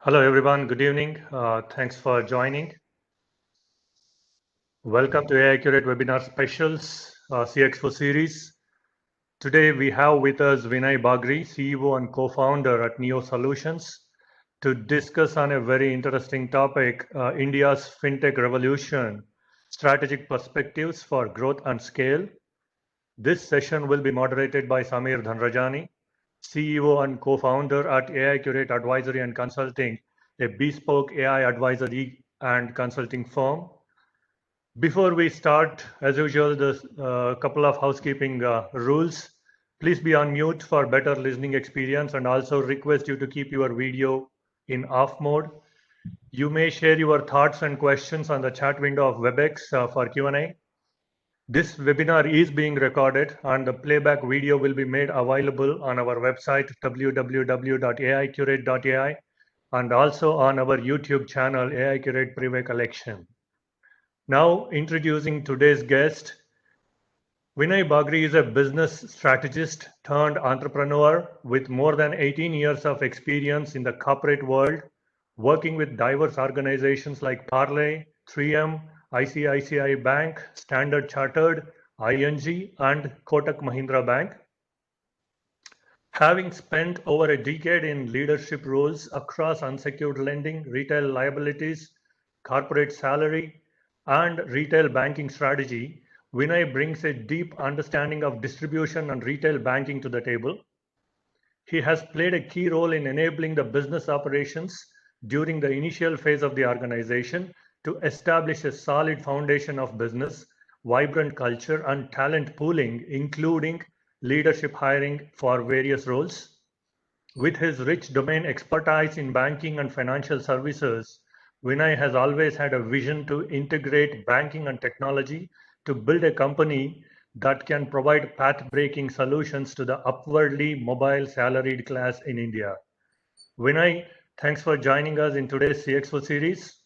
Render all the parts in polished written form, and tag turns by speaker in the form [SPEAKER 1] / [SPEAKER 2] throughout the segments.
[SPEAKER 1] Hello, everyone. Good evening. Thanks for joining. Welcome to AI Curate Webinar Specials CXO series. Today, we have with us Vinay Bagri, CEO and co-founder at Neo Solutions, to discuss on a very interesting topic, India's FinTech revolution, strategic perspectives for growth and scale. This session will be moderated by Samir Dhanrajani, CEO and co-founder at AI Curate Advisory and Consulting, a bespoke AI advisory and consulting firm. Before we start, as usual, there's a couple of housekeeping rules. Please be on mute for better listening experience, and also request you to keep your video in off mode. You may share your thoughts and questions on the chat window of WebEx for Q&A. This webinar is being recorded, and the playback video will be made available on our website www.aicurate.ai and also on our YouTube channel AI Curate Privy Collection. Now introducing today's guest. Vinay Bagri is a business strategist turned entrepreneur with more than 18 years of experience in the corporate world, working with diverse organizations like Parle, 3M, ICICI Bank, Standard Chartered, ING, and Kotak Mahindra Bank. Having spent over a decade in leadership roles across unsecured lending, retail liabilities, corporate salary, and retail banking strategy, Vinay brings a deep understanding of distribution and retail banking to the table. He has played a key role in enabling the business operations during the initial phase of the organization to establish a solid foundation of business, vibrant culture, and talent pooling, including leadership hiring for various roles. With his rich domain expertise in banking and financial services, Vinay has always had a vision to integrate banking and technology to build a company that can provide path-breaking solutions to the upwardly mobile salaried class in India. Vinay, thanks for joining us in today's CXO series.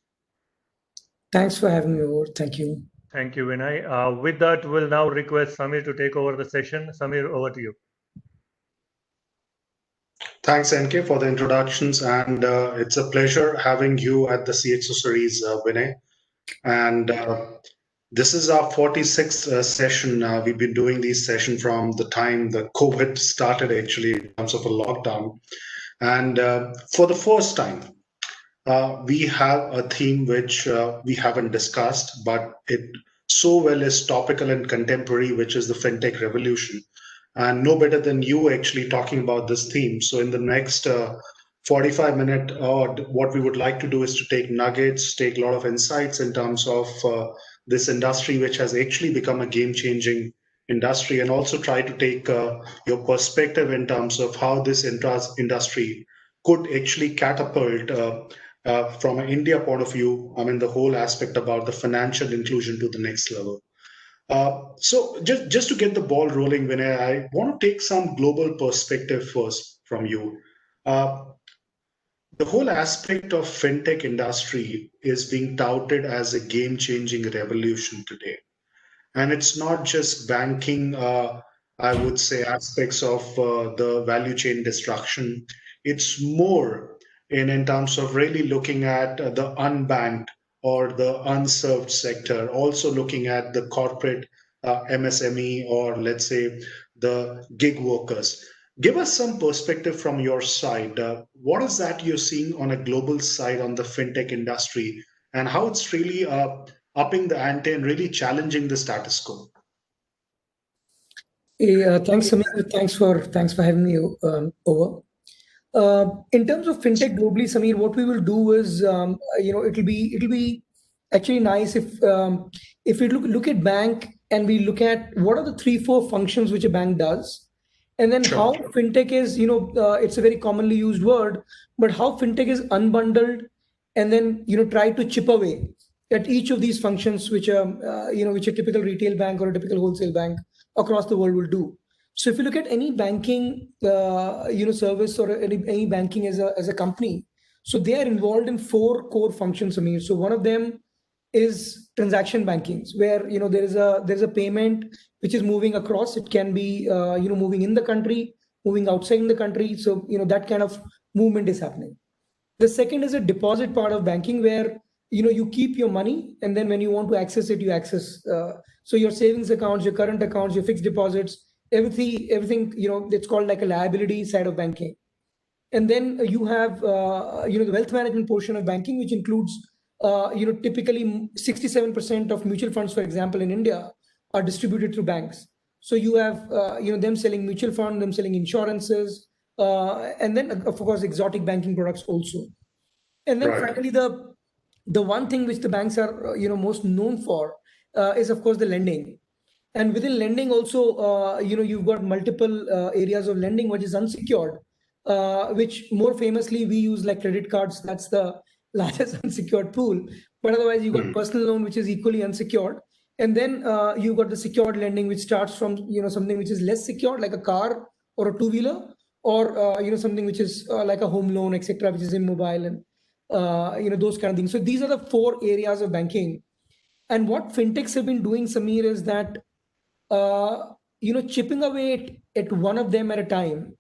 [SPEAKER 2] Thanks for having me over. Thank you.
[SPEAKER 1] Thank you, Vinay. With that, we'll now request Samir to take over the session. Samir, over to you.
[SPEAKER 3] Thanks, NK, for the introductions, and it's a pleasure having you at the CXO series, Vinay. And this is our 46th session. We've been doing these sessions from the time the COVID started, actually, in terms of a lockdown. And for the first time, we have a theme which we haven't discussed, but it so well is topical and contemporary, which is the FinTech revolution. And no better than you actually talking about this theme. So in the next 45 minutes, what we would like to do is to take nuggets, take a lot of insights in terms of this industry, which has actually become a game-changing industry, and also try to take your perspective in terms of how this industry could actually catapult from an India point of view, I mean, the whole aspect about the financial inclusion to the next level. So just to get the ball rolling, Vinay, I want to take some global perspective first from you. The whole aspect of FinTech industry is being touted as a game-changing revolution today. And it's not just banking, I would say, aspects of the value chain destruction. It's more in terms of really looking at the unbanked or the unserved sector, also looking at the corporate MSME, or let's say the gig workers. Give us some perspective from your side. What is that you're seeing on a global side on the FinTech industry, and how it's really upping the ante and really challenging the status quo?
[SPEAKER 2] Thanks, Samir. Thanks for having me over. In terms of FinTech globally, Samir, what we will do is, it'll be actually nice if we look at bank and we look at what are the 3-4 functions which a bank does, and then how FinTech is, it's a very commonly used word, but how FinTech is unbundled and then, try to chip away at each of these functions, which which a typical retail bank or a typical wholesale bank across the world will do. So if you look at any banking, service, or any banking as a company, so they are involved in 4 core functions, Samir. So one of them is transaction banking, where there's a payment which is moving across. It can be moving in the country, moving outside in the country. So that kind of movement is happening. The second is a deposit part of banking where you keep your money, and then when you want to access it, you access. So your savings accounts, your current accounts, your fixed deposits, everything it's called like a liability side of banking. And then you have the wealth management portion of banking, which includes typically 67% of mutual funds, for example, in India, are distributed through banks. So you have them selling mutual funds, them selling insurances, and then of course exotic banking products also. And then finally, the one thing which the banks are most known for is of course the lending. And within lending also, you've got multiple areas of lending which is unsecured, which more famously we use like credit cards. That's the largest unsecured pool. But otherwise, you've got personal loan, which is equally unsecured. And then you've got the secured lending, which starts from something which is less secured, like a car or a two-wheeler, or something which is like a home loan, etc., which is immobile, and those kind of things. So these are the 4 areas of banking. And what fintechs have been doing, Samir, is that chipping away at one of them at a time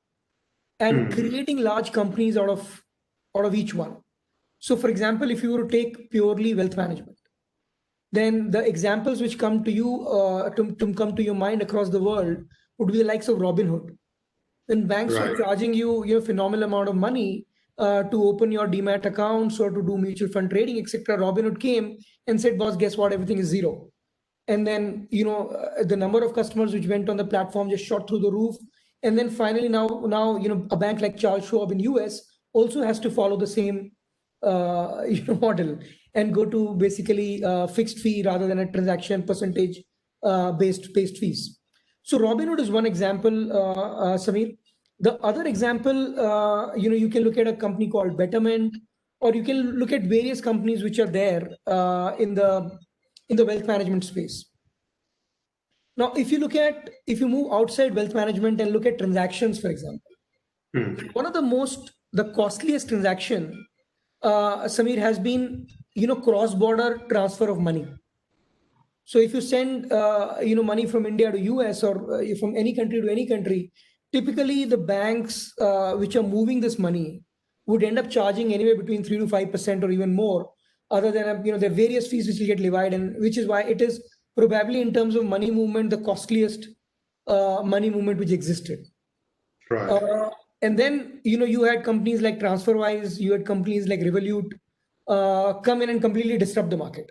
[SPEAKER 2] and creating large companies out of each one. So for example, if you were to take purely wealth management, then the examples which come to you to come to your mind across the world would be the likes of Robinhood. When banks are charging you a phenomenal amount of money to open your demat accounts or to do mutual fund trading, etc., Robinhood came and said, boss, guess what, everything is zero. And then the number of customers which went on the platform just shot through the roof. And then finally now a bank like Charles Schwab in US also has to follow the same model and go to basically fixed fee rather than a transaction percentage based fees. So Robinhood is one example, Samir. The other example, you can look at a company called Betterment, or you can look at various companies which are there in the wealth management space. Now, if you move outside wealth management and look at transactions, for example, one of the costliest transaction, Samir, has been cross-border transfer of money. So if you send money from India to US or from any country to any country, typically the banks which are moving this money would end up charging anywhere between 3 to 5% or even more. Other than there are various fees which will get levied, and which is why it is probably in terms of money movement the costliest money movement which existed.
[SPEAKER 3] Right.
[SPEAKER 2] And then you had companies like TransferWise, you had companies like Revolut come in and completely disrupt the market.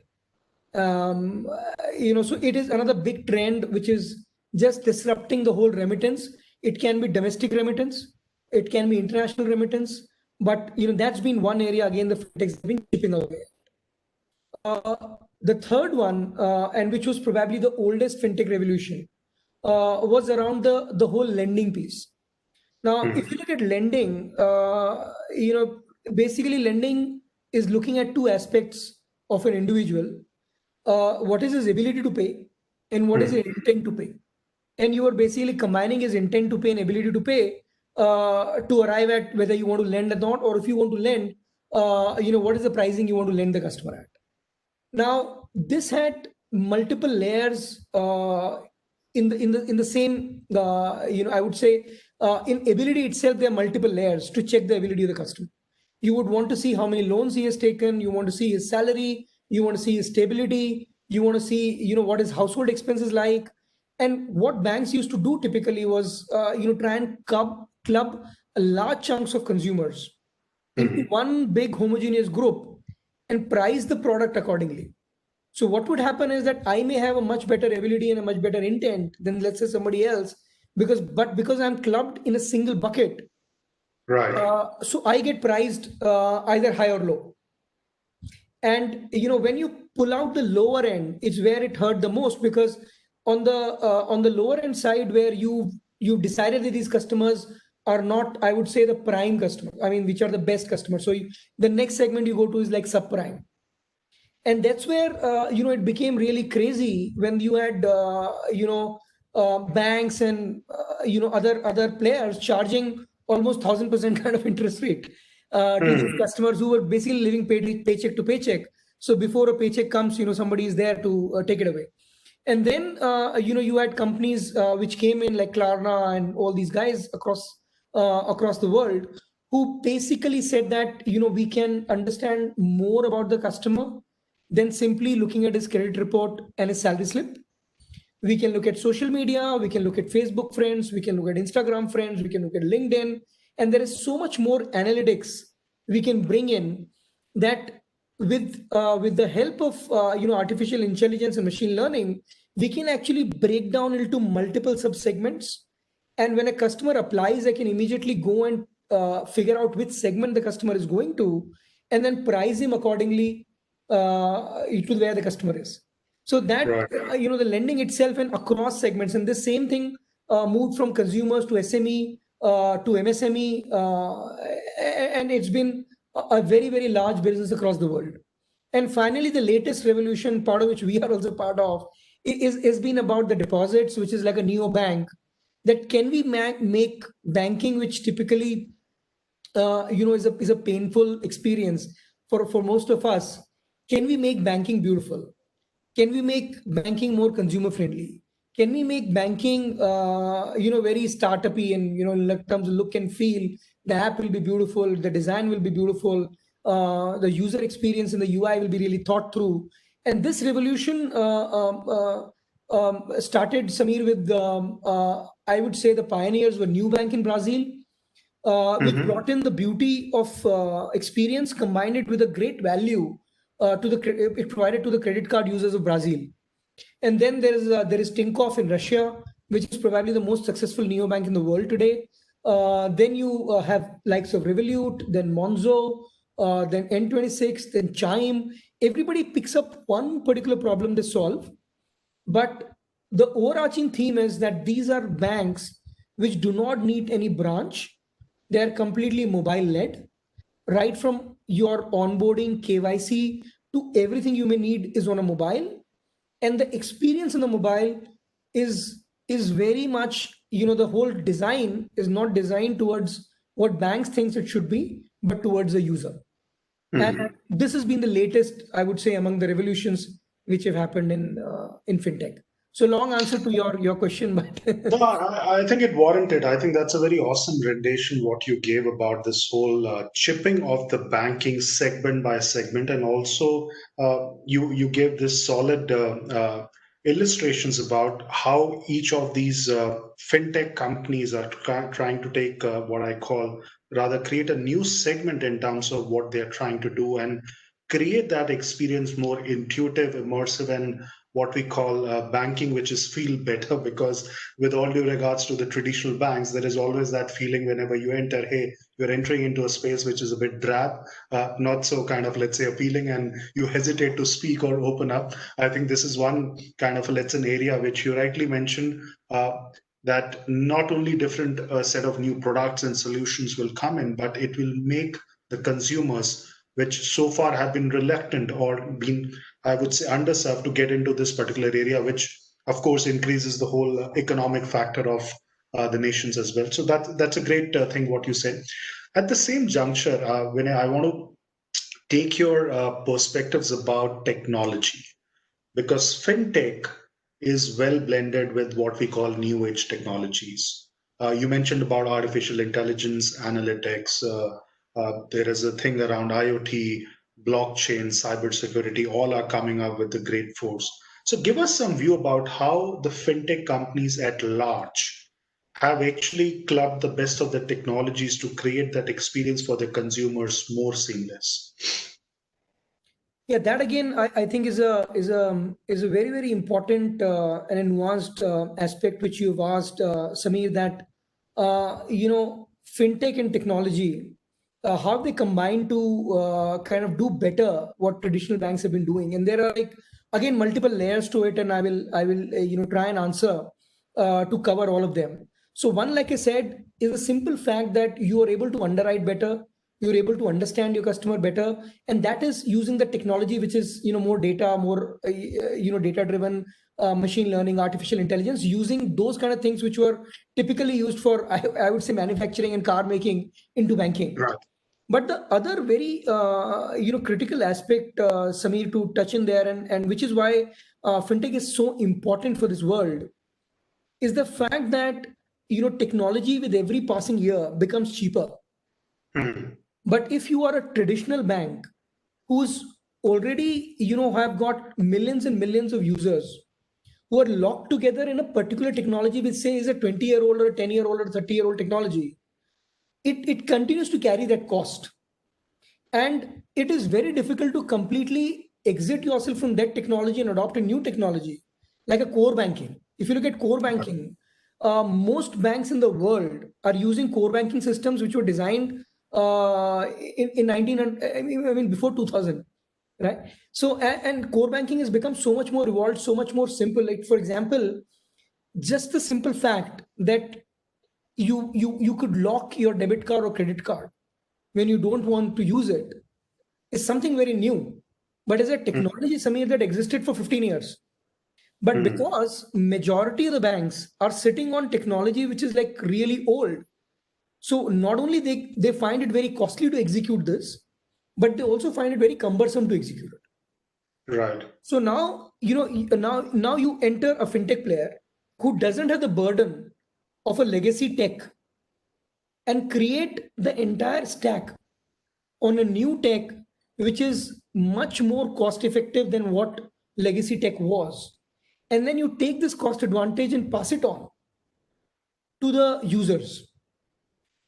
[SPEAKER 2] So it is another big trend which is just disrupting the whole remittance. It can be domestic remittance, it can be international remittance, but that's been one area again the fintechs have been chipping away. The third one, and which was probably the oldest fintech revolution, was around the whole lending piece. Now, if you look at lending, basically lending is looking at 2 aspects of an individual. What is his ability to pay and what is his intent to pay. And you are basically combining his intent to pay and ability to pay to arrive at whether you want to lend or not, or if you want to lend, what is the pricing you want to lend the customer at. Now, this had multiple layers in the same, I would say, in ability itself, there are multiple layers to check the ability of the customer. You would want to see how many loans he has taken. You want to see his salary. You want to see his stability. You want to see, what his household expenses like. And what banks used to do typically was, try and club large chunks of consumers into one big homogeneous group and price the product accordingly. So what would happen is that I may have a much better ability and a much better intent than, let's say, somebody else, because I'm clubbed in a single bucket.
[SPEAKER 3] Right.
[SPEAKER 2] So I get priced either high or low. And when you pull out the lower end, it's where it hurt the most, because on the lower end side, where you decided that these customers are not, I would say, the prime customers. I mean, which are the best customers. So the next segment you go to is like subprime. And that's where it became really crazy when you had banks and other players charging almost 1,000% kind of interest rate to these customers who were basically living paycheck to paycheck. So before a paycheck comes, somebody is there to take it away. And then you had companies which came in like Klarna and all these guys across the world who basically said that, we can understand more about the customer than simply looking at his credit report and his salary slip. We can look at social media, we can look at Facebook friends, we can look at Instagram friends, we can look at LinkedIn, and there is so much more analytics we can bring in that with the help of artificial intelligence and machine learning, we can actually break down into multiple subsegments. And when a customer applies, I can immediately go and figure out which segment the customer is going to, and then price him accordingly to where the customer is. So that,
[SPEAKER 3] Right.
[SPEAKER 2] the lending itself and across segments, and this same thing moved from consumers to SME to MSME, and it's been a very, very large business across the world. And finally, the latest revolution, part of which we are also part of, is been about the deposits, which is like a neo bank. That can we make banking, which typically, is a painful experience for most of us. Can we make banking beautiful? Can we make banking more consumer friendly? Can we make banking, very startup-y and, in terms of look and feel? The app will be beautiful, the design will be beautiful, the user experience in the UI will be really thought through. And this revolution started, Samir, with, I would say the pioneers were Nubank in Brazil, which brought in the beauty of experience, combined it with a great value it provided to the credit card users of Brazil. And then there is Tinkoff in Russia, which is probably the most successful neobank in the world today. Then you have likes of Revolut, then Monzo, then N26, then Chime. Everybody picks up one particular problem to solve, but the overarching theme is that these are banks which do not need any branch. They are completely mobile led. Right from your onboarding, KYC, to everything you may need is on a mobile. And the experience on the mobile is very much, the whole design is not designed towards what banks thinks it should be, but towards the user. And this has been the latest, I would say, among the revolutions which have happened in fintech. So long answer to your question, but
[SPEAKER 3] No, I think it warranted. I think that's a very awesome rendition what you gave about this whole chipping of the banking segment by segment, and also you gave this solid illustrations about how each of these fintech companies are trying to take what I call rather create a new segment in terms of what they're trying to do and create that experience more intuitive, immersive, and what we call banking, which is feel better, because with all due regards to the traditional banks, there is always that feeling whenever you enter, hey, you're entering into a space which is a bit drab, not so kind of, let's say, appealing, and you hesitate to speak or open up. I think this is one kind of, let's say, an area which you rightly mentioned, that not only different set of new products and solutions will come in, but it will make the consumers, which so far have been reluctant or been, I would say, underserved to get into this particular area, which of course increases the whole economic factor of the nations as well. So that's a great thing what you said. At the same juncture, Vinay, I want to take your perspectives about technology, because fintech is well blended with what we call new age technologies. You mentioned about artificial intelligence, analytics. There is a thing around IoT, blockchain, cybersecurity, all are coming up with the great force. So give us some view about how the fintech companies at large have actually clubbed the best of the technologies to create that experience for the consumers more seamless.
[SPEAKER 2] Yeah, that again, I think is a very, very important and a nuanced aspect which you've asked, Samir, that fintech and technology, how they combine to kind of do better what traditional banks have been doing. And there are again multiple layers to it, and I will try and answer to cover all of them. So one, like I said, is a simple fact that you are able to underwrite better, you're able to understand your customer better, and that is using the technology which is more data, more data driven, machine learning, artificial intelligence, using those kind of things which were typically used for I would say manufacturing and car making into banking.
[SPEAKER 3] Right.
[SPEAKER 2] But the other very critical aspect, Samir, to touch in there, and which is why fintech is so important for this world, is the fact that technology with every passing year becomes cheaper. But if you are a traditional bank who's already, have got millions and millions of users who are locked together in a particular technology, which say is a 20-year-old or a 10-year-old or 30-year-old technology, it continues to carry that cost. And it is very difficult to completely exit yourself from that technology and adopt a new technology, like a core banking. If you look at core banking, most banks in the world are using core banking systems which were designed in 1900, I mean before 2000, right? So and core banking has become so much more evolved, so much more simple. Like for example, just the simple fact that you could lock your debit card or credit card when you don't want to use it is something very new. But as a technology, Samir, that existed for 15 years. But because majority of the banks are sitting on technology which is like really old, so not only they find it very costly to execute this, but they also find it very cumbersome to execute it.
[SPEAKER 3] Right.
[SPEAKER 2] So now, now you enter a fintech player who doesn't have the burden of a legacy tech and create the entire stack on a new tech which is much more cost effective than what legacy tech was. And then you take this cost advantage and pass it on to the users.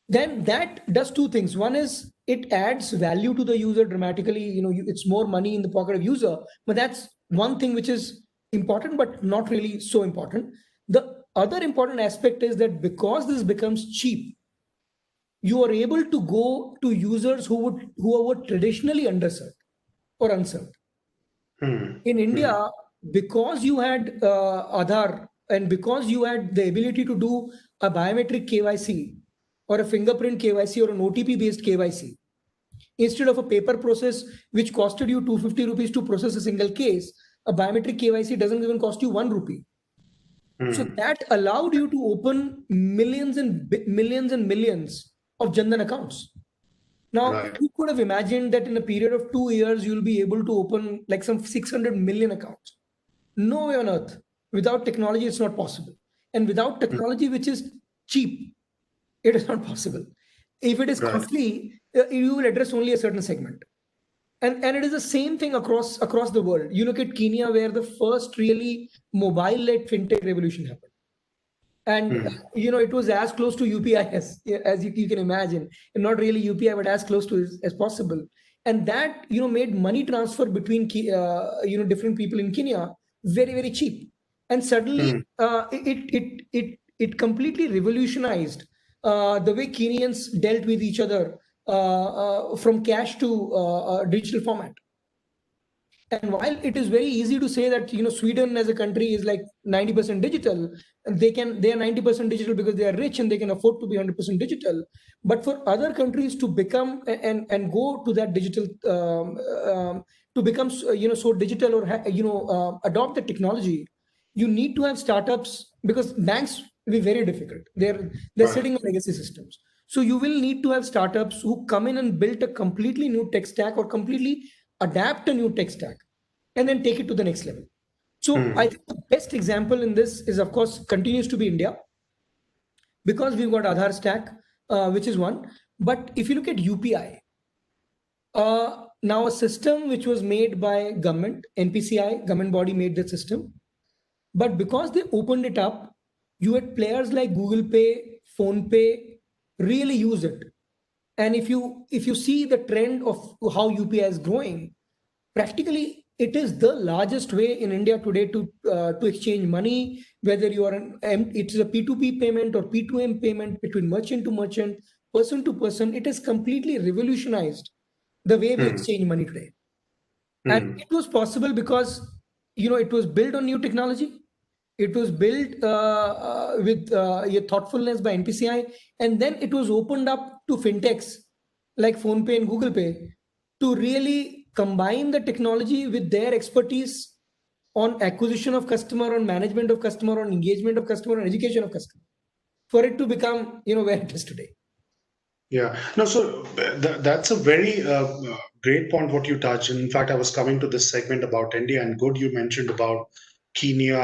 [SPEAKER 2] Then that does two things. One is it adds value to the user dramatically. It's more money in the pocket of user, but that's one thing which is important, but not really so important. The other important aspect is that because this becomes cheap, you are able to go to users who were traditionally underserved or unserved. In India, because you had Aadhaar and because you had the ability to do a biometric KYC or a fingerprint KYC or an OTP based KYC, instead of a paper process which costed you 250 rupees to process a single case, a biometric KYC doesn't even cost you 1 rupee. So that allowed you to open millions and millions of Jan Dhan accounts. Now, you could have imagined that in a period of 2 years, you'll be able to open like some 600 million accounts. No way on earth. Without technology, it's not possible. And without technology, which is cheap, it is not possible. If it is costly, you will address only a certain segment. And it is the same thing across the world. You look at Kenya, where the first really mobile-led fintech revolution happened. And it was as close to UPI as you can imagine, and not really UPI, but as close to as possible. And that made money transfer between different people in Kenya very, very cheap. And suddenly it completely revolutionized the way Kenyans dealt with each other from cash to digital format. And while it is very easy to say that Sweden as a country is like 90% digital, and they are 90% digital because they are rich and they can afford to be 100% digital. But for other countries to become and go to that digital, to become so digital or adopt the technology, you need to have startups, because banks will be very difficult. They're sitting on legacy systems. So you will need to have startups who come in and build a completely new tech stack or completely adapt a new tech stack and then take it to the next level. So I think the best example in this is, of course, continues to be India, because we've got Aadhaar stack, which is one. But if you look at UPI, now a system which was made by government, NPCI, government body made the system. But because they opened it up, you had players like Google Pay, Phone Pay really use it. And if you see the trend of how UPI is growing, practically it is the largest way in India today to exchange money, whether you are it's a P2P payment or P2M payment between merchant to merchant, person to person. It has completely revolutionized the way we exchange money today. And it was possible because it was built on new technology. It was built with thoughtfulness by NPCI, and then it was opened up to fintechs like PhonePe and Google Pay to really combine the technology with their expertise on acquisition of customer, on management of customer, on engagement of customer, on education of customer, for it to become where it is today.
[SPEAKER 3] Yeah, no, so that's a very great point what you touched. In fact, I was coming to this segment about India, and good you mentioned about Kenya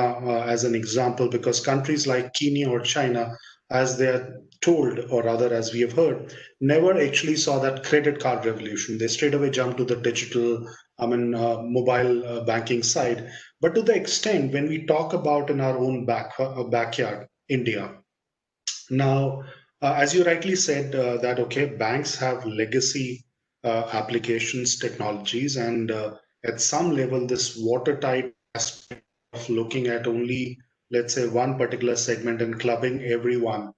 [SPEAKER 3] as an example, because countries like Kenya or China as they are told, or rather as we have heard, never actually saw that credit card revolution. They straight away jumped to the digital, mobile banking side. But to the extent when we talk about in our own backyard, India, now, as you rightly said, that okay, banks have legacy applications, technologies, and at some level, this watertight aspect of looking at only, let's say, one particular segment and clubbing everyone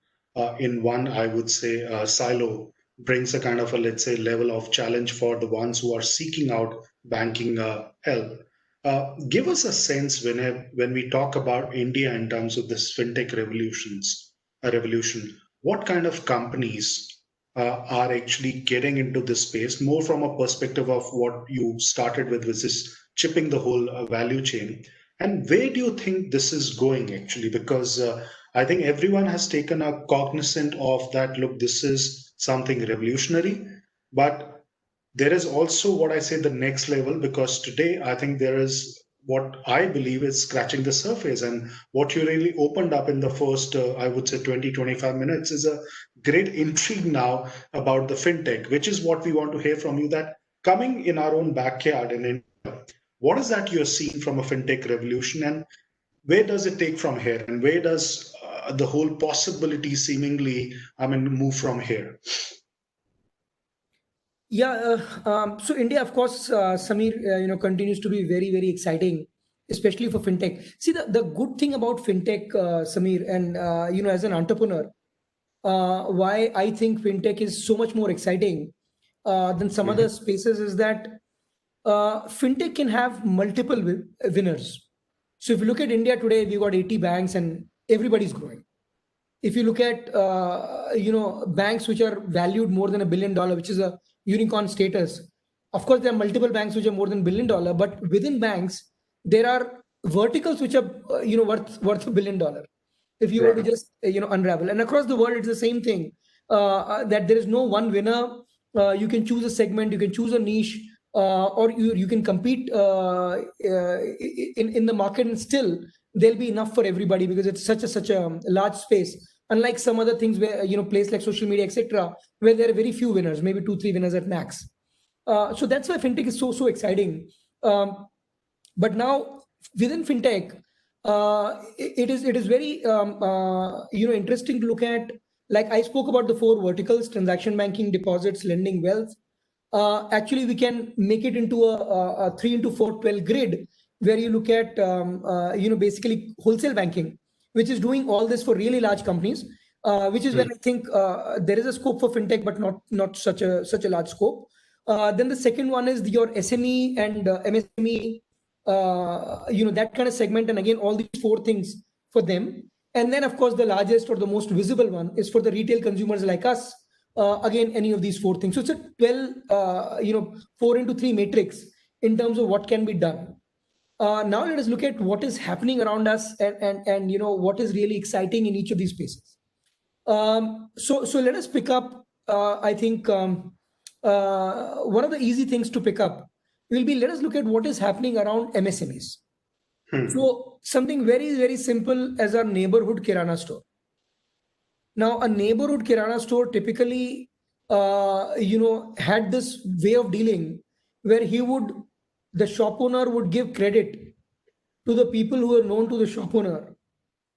[SPEAKER 3] in one, I would say, silo brings a kind of a, let's say, level of challenge for the ones who are seeking out banking help. Give us a sense when we talk about India in terms of this fintech revolution, what kind of companies are actually getting into this space, more from a perspective of what you started with, which is chipping the whole value chain. And where do you think this is going actually? Because I think everyone has taken a cognizant of that, look, this is something revolutionary, but there is also what I say the next level, because today I think there is what I believe is scratching the surface. And what you really opened up in the first, I would say 20, 25 minutes is a great intrigue now about the fintech, which is what we want to hear from you, that coming in our own backyard in India, what is that you're seeing from a fintech revolution, and where does it take from here, and where does the whole possibility seemingly, move from here?
[SPEAKER 2] Yeah, so India, of course, Samir, continues to be very, very exciting, especially for fintech. See, the good thing about fintech, Samir, and as an entrepreneur, why I think fintech is so much more exciting than some other spaces is that fintech can have multiple winners. So if you look at India today, we've got 80 banks and everybody's growing. If you look at banks which are valued more than $1 billion, which is a unicorn status, of course there are multiple banks which are more than $1 billion, but within banks there are verticals which are worth $1 billion. If you were to just unravel, and across the world it's the same thing, that there is no one winner. You can choose a segment, you can choose a niche, or you can compete in the market, and still there'll be enough for everybody because it's such a large space. Unlike some other things where place like social media, etc., where there are very few winners, maybe 2-3 winners at max. So that's why fintech is so exciting. But now within fintech, it is very interesting to look at. Like I spoke about the 4 verticals: transaction banking, deposits, lending, wealth. Actually, we can make it into a 3x4 grid where you look at basically wholesale banking, which is doing all this for really large companies, which is where I think there is a scope for fintech, but not such a large scope. Then the second one is your SME and MSME, that kind of segment, and again all these 4 things for them. And then of course the largest or the most visible one is for the retail consumers like us. Again, any of these 4 things. So it's a 12, 4x3 matrix in terms of what can be done. Now let us look at what is happening around us and what is really exciting in each of these spaces. So let us pick up. I think one of the easy things to pick up will be, let us look at what is happening around MSMEs. So something very, very simple as our neighborhood kirana store. Now, a neighborhood kirana store typically, had this way of dealing where the shop owner would give credit to the people who are known to the shop owner,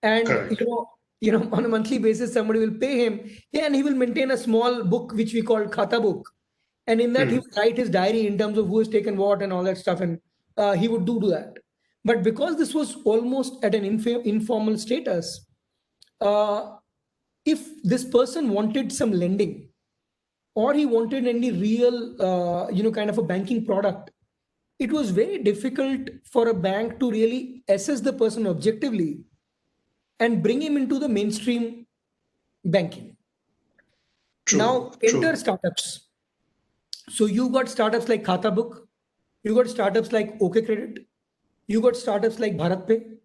[SPEAKER 2] and on a monthly basis somebody will pay him, and he will maintain a small book which we call khata book, and in that he would write his diary in terms of who has taken what and all that stuff, and he would do that. But because this was almost at an informal status, if this person wanted some lending or he wanted any real kind of a banking product, it was very difficult for a bank to really assess the person objectively and bring him into the mainstream banking. Now enter startups. So you got startups like Khata Book, you got startups like OK Credit, you got startups like BharatPe.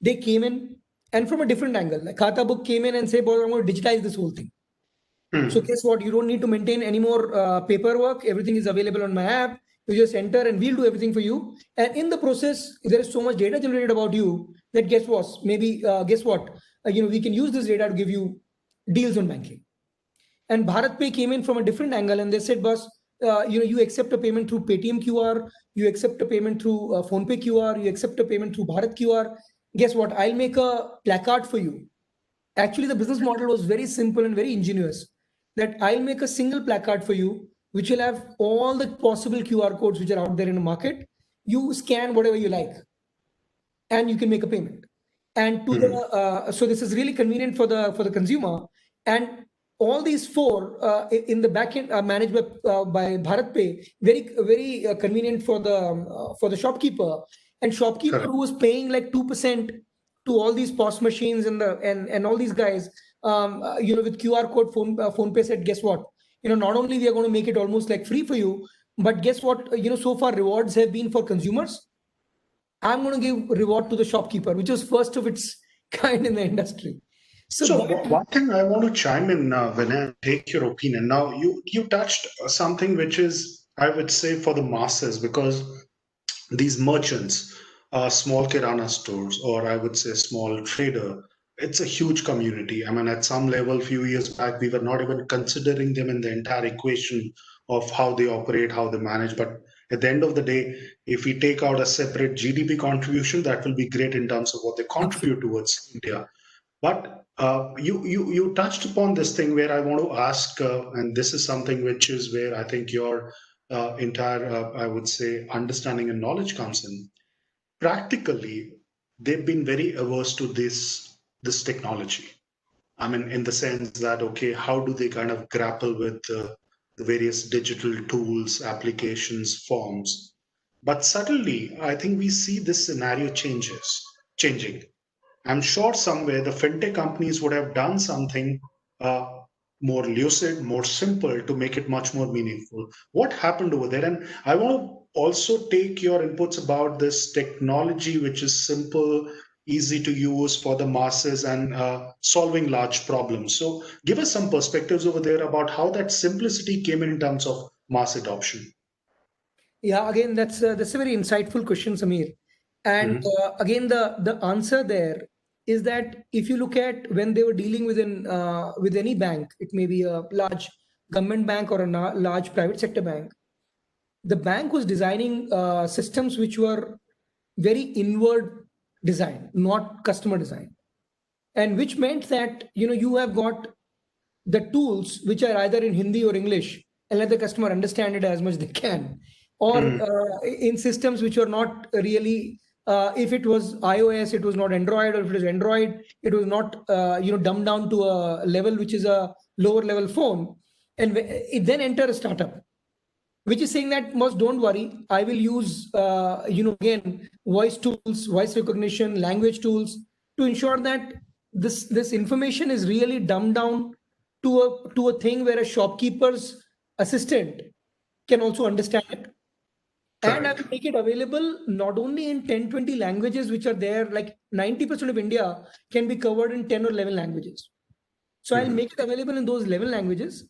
[SPEAKER 2] They came in, and from a different angle, like Khata Book came in and said, "Boy, I'm going to digitize this whole thing." So guess what? You don't need to maintain any more paperwork. Everything is available on my app. You just enter and we'll do everything for you. And in the process, there is so much data generated about you that guess what? We can use this data to give you deals on banking. And BharatPe came in from a different angle, and they said, "Boss, you accept a payment through Paytm QR, you accept a payment through PhonePe QR, you accept a payment through Bharat QR. Guess what? I'll make a placard for you." Actually, the business model was very simple and very ingenious. That I'll make a single placard for you, which will have all the possible QR codes which are out there in the market. You scan whatever you like, and you can make a payment. And to the so this is really convenient for the consumer. And all these four in the backend are managed by BharatPe. Very convenient for the shopkeeper. And shopkeeper who was paying like 2% to all these POS machines and all these guys, with QR code, PhonePe said, guess what? Not only we are going to make it almost like free for you, but guess what? So far rewards have been for consumers. I'm going to give reward to the shopkeeper, which was first of its kind in the industry.
[SPEAKER 3] So one thing I want to chime in, Vinay, take your opinion. Now, you touched something which is, I would say, for the masses, because these merchants, small kirana stores, or I would say small trader, it's a huge community. I mean, at some level, a few years back, we were not even considering them in the entire equation of how they operate, how they manage. But at the end of the day, if we take out a separate GDP contribution, that will be great in terms of what they contribute towards India. But you touched upon this thing where I want to ask, and this is something which is where I think your entire, I would say, understanding and knowledge comes in. Practically, they've been very averse to this technology. I mean, in the sense that, okay, how do they kind of grapple with the various digital tools, applications, forms? But suddenly, I think we see this scenario changing. I'm sure somewhere the fintech companies would have done something more lucid, more simple to make it much more meaningful. What happened over there? And I want to also take your inputs about this technology, which is simple, easy to use for the masses and solving large problems. So give us some perspectives over there about how that simplicity came in terms of mass adoption.
[SPEAKER 2] Yeah, again, that's a very insightful question, Samir. And again, the answer there is that if you look at when they were dealing with any bank, it may be a large government bank or a large private sector bank, the bank was designing systems which were very inward design, not customer design, and which meant that you have got the tools which are either in Hindi or English, and let the customer understand it as much they can, or in systems which were not really. If it was iOS, it was not Android, or if it was Android, it was not dumbed down to a level which is a lower level phone, and it then enter a startup, which is saying that, most don't worry, I will use again voice tools, voice recognition, language tools to ensure that this information is really dumbed down to a thing where a shopkeeper's assistant can also understand it. And I will make it available not only in 10-20 languages which are there, like 90% of India can be covered in 10 or 11 languages. So I'll make it available in those 11 languages.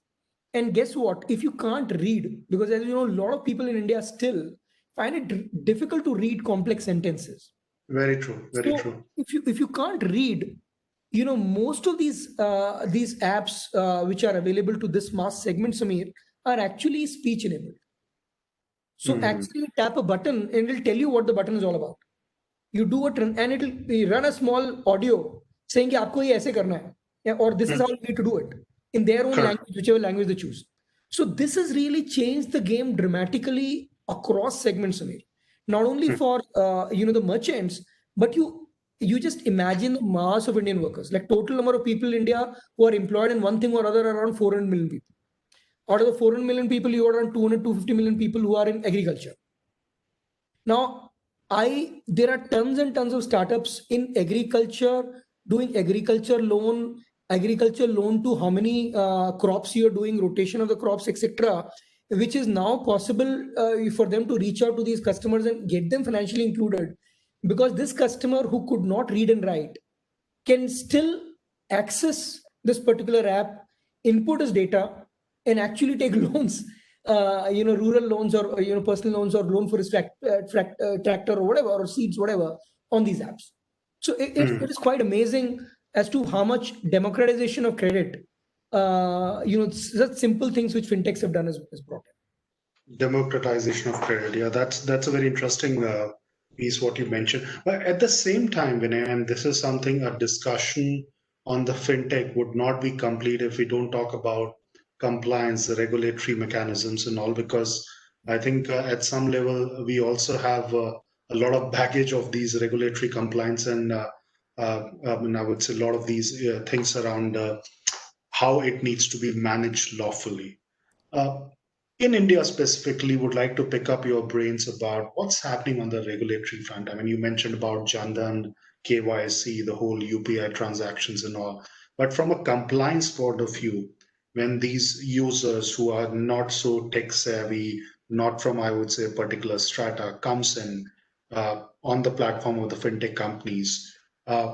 [SPEAKER 2] And guess what? If you can't read, because as you know, a lot of people in India still find it difficult to read complex sentences.
[SPEAKER 3] Very true. Very true.
[SPEAKER 2] If you can't read, most of these apps which are available to this mass segment, Samir, are actually speech enabled. So actually, you tap a button and it'll tell you what the button is all about. You do it, and it'll run a small audio saying कि आपको ये ऐसे करना है, or this is how you need to do it in their own language, whichever language they choose. So this has really changed the game dramatically across segments, Samir. Not only for the merchants, but you just imagine the mass of Indian workers, like total number of people in India who are employed in one thing or other, around 400 million people. Out of the 400 million people, you have around 250 million people who are in agriculture. Now, there are tons and tons of startups in agriculture doing agriculture loan to how many crops you're doing, rotation of the crops, etc., which is now possible for them to reach out to these customers and get them financially included, because this customer who could not read and write can still access this particular app, input his data, and actually take loans, rural loans or personal loans, or loan for his tractor or whatever, or seeds, whatever, on these apps. So it is quite amazing as to how much democratization of credit such simple things which fintechs have done is brought in.
[SPEAKER 3] Democratization of credit. Yeah, that's a very interesting piece what you mentioned. But at the same time, Vinay, and this is something a discussion on the fintech would not be complete if we don't talk about compliance, the regulatory mechanisms, and all, because I think at some level we also have a lot of baggage of these regulatory compliance and I would say a lot of these things around how it needs to be managed lawfully. Uh, in India specifically, would like to pick up your brains about what's happening on the regulatory front. I mean, you mentioned about Jandan, KYC, the whole UPI transactions and all. But from a compliance point of view, when these users who are not so tech savvy, not from, I would say, a particular strata, comes in on the platform of the fintech companies, uh,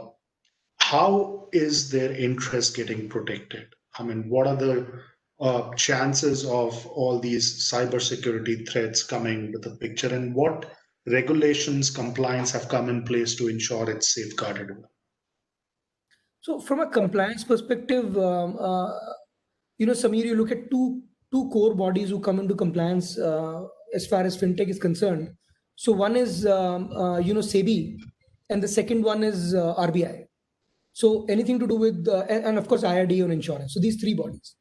[SPEAKER 3] how is their interest getting protected? I mean, what are the chances of all these cybersecurity threats coming with the picture, and what regulations, compliance have come in place to ensure it's safeguarded?
[SPEAKER 2] So from a compliance perspective, Samir, you look at two core bodies who come into compliance as far as fintech is concerned. So one is SEBI, and the second one is RBI. So anything to do with and of course IRD on insurance. So these three bodies.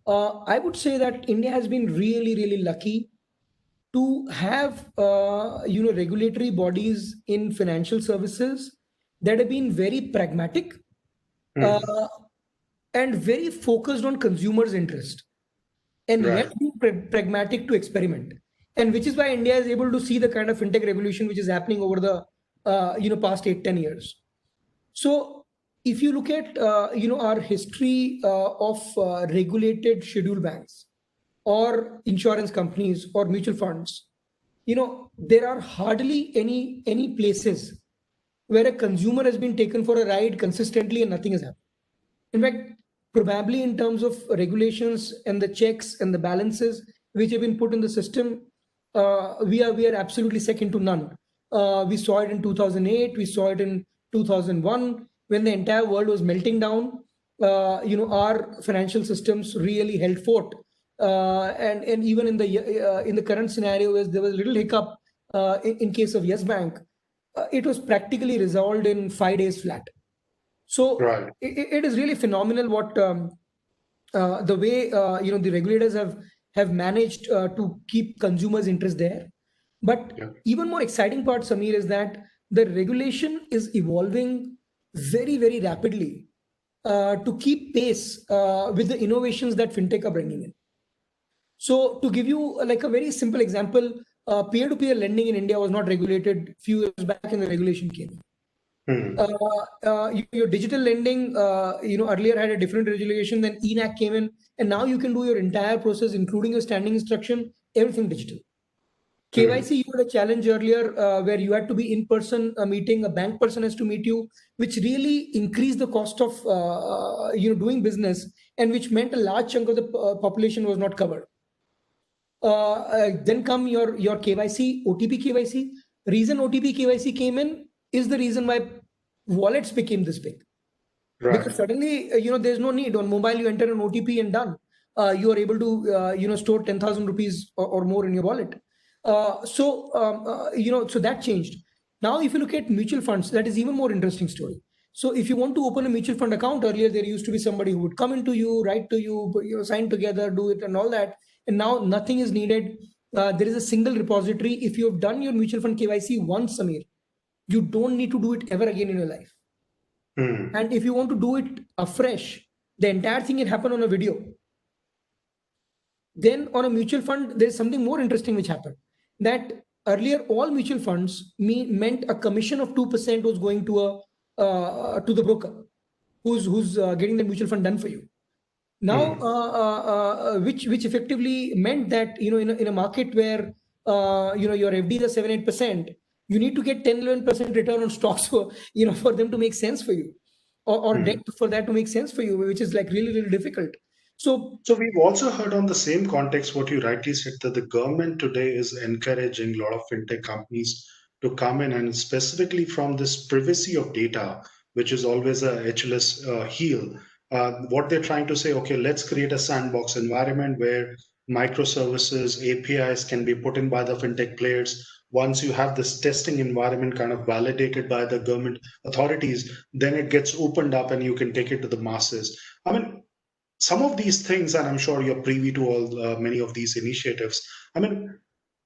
[SPEAKER 2] I would say that India has been really, really lucky to have regulatory bodies in financial services that have been very pragmatic uh, and very focused on consumers' interest, and
[SPEAKER 3] Right.
[SPEAKER 2] yet being pragmatic to experiment. And which is why India is able to see the kind of fintech revolution which is happening over the past 8-10 years. So if you look at our history of regulated scheduled banks or insurance companies or mutual funds, there are hardly any places where a consumer has been taken for a ride consistently and nothing has happened. In fact, probably in terms of regulations and the checks and the balances which have been put in the system, we are absolutely second to none. We saw it in 2008, we saw it in 2001 when the entire world was melting down. Our financial systems really held fort, and even in the current scenario, as there was a little hiccup in case of Yes Bank, it was practically resolved in 5 days flat. So
[SPEAKER 3] Right.
[SPEAKER 2] it is really phenomenal what the way the regulators have managed to keep consumers' interest there. But
[SPEAKER 3] Yeah.
[SPEAKER 2] even more exciting part, Samir, is that the regulation is evolving very, very rapidly to keep pace with the innovations that fintech are bringing in. So to give you like a very simple example, peer-to-peer lending in India was not regulated few years back, and the regulation came. Your digital lending, earlier had a different regulation. Then ENAC came in, and now you can do your entire process, including your standing instruction, everything digital. KYC, you had a challenge earlier where you had to be in person meeting. A bank person has to meet you, which really increased the cost of doing business, and which meant a large chunk of the population was not covered. Then come your KYC, OTP KYC. Reason OTP KYC came in is the reason why wallets became this big.
[SPEAKER 3] Right.
[SPEAKER 2] Because suddenly, there's no need. On mobile, you enter an OTP and done. You are able to, store 10,000 rupees or more in your wallet. So that changed. Now, if you look at mutual funds, that is even more interesting story. So if you want to open a mutual fund account, earlier there used to be somebody who would come into you, write to you, sign together, do it and all that. And now nothing is needed. There is a single repository. If you have done your mutual fund KYC once, Samir, you don't need to do it ever again in your life. And if you want to do it afresh, the entire thing can happen on a video. Then on a mutual fund, there's something more interesting which happened. That earlier all mutual funds meant a commission of 2% was going to the broker who's getting the mutual fund done for you. Now, which effectively meant that in a market where your FDs are 7-8%, you need to get 10-11% return on stocks for them to make sense for you, or debt for that to make sense for you, which is like really, really difficult. So
[SPEAKER 3] we've also heard on the same context what you rightly said, that the government today is encouraging a lot of fintech companies to come in, and specifically from this privacy of data, which is always a Achilles heel. What they're trying to say, okay, let's create a sandbox environment where microservices, APIs can be put in by the fintech players. Once you have this testing environment kind of validated by the government authorities, then it gets opened up and you can take it to the masses. I mean, some of these things, and I'm sure you're privy to all many of these initiatives. I mean,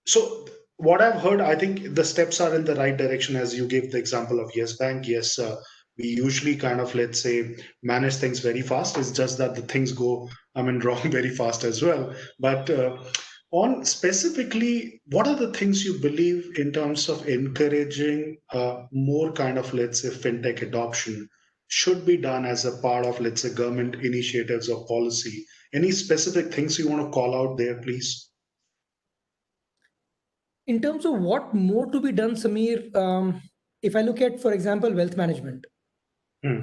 [SPEAKER 3] so what I've heard, I think the steps are in the right direction. As you gave the example of Yes Bank, yes, we usually kind of, let's say, manage things very fast. It's just that the things go, I mean, wrong very fast as well. But on specifically, what are the things you believe in terms of encouraging more kind of, let's say, fintech adoption should be done as a part of, let's say, government initiatives or policy? Any specific things you want to call out there, please?
[SPEAKER 2] In terms of what more to be done, Samir, if I look at, for example, wealth management,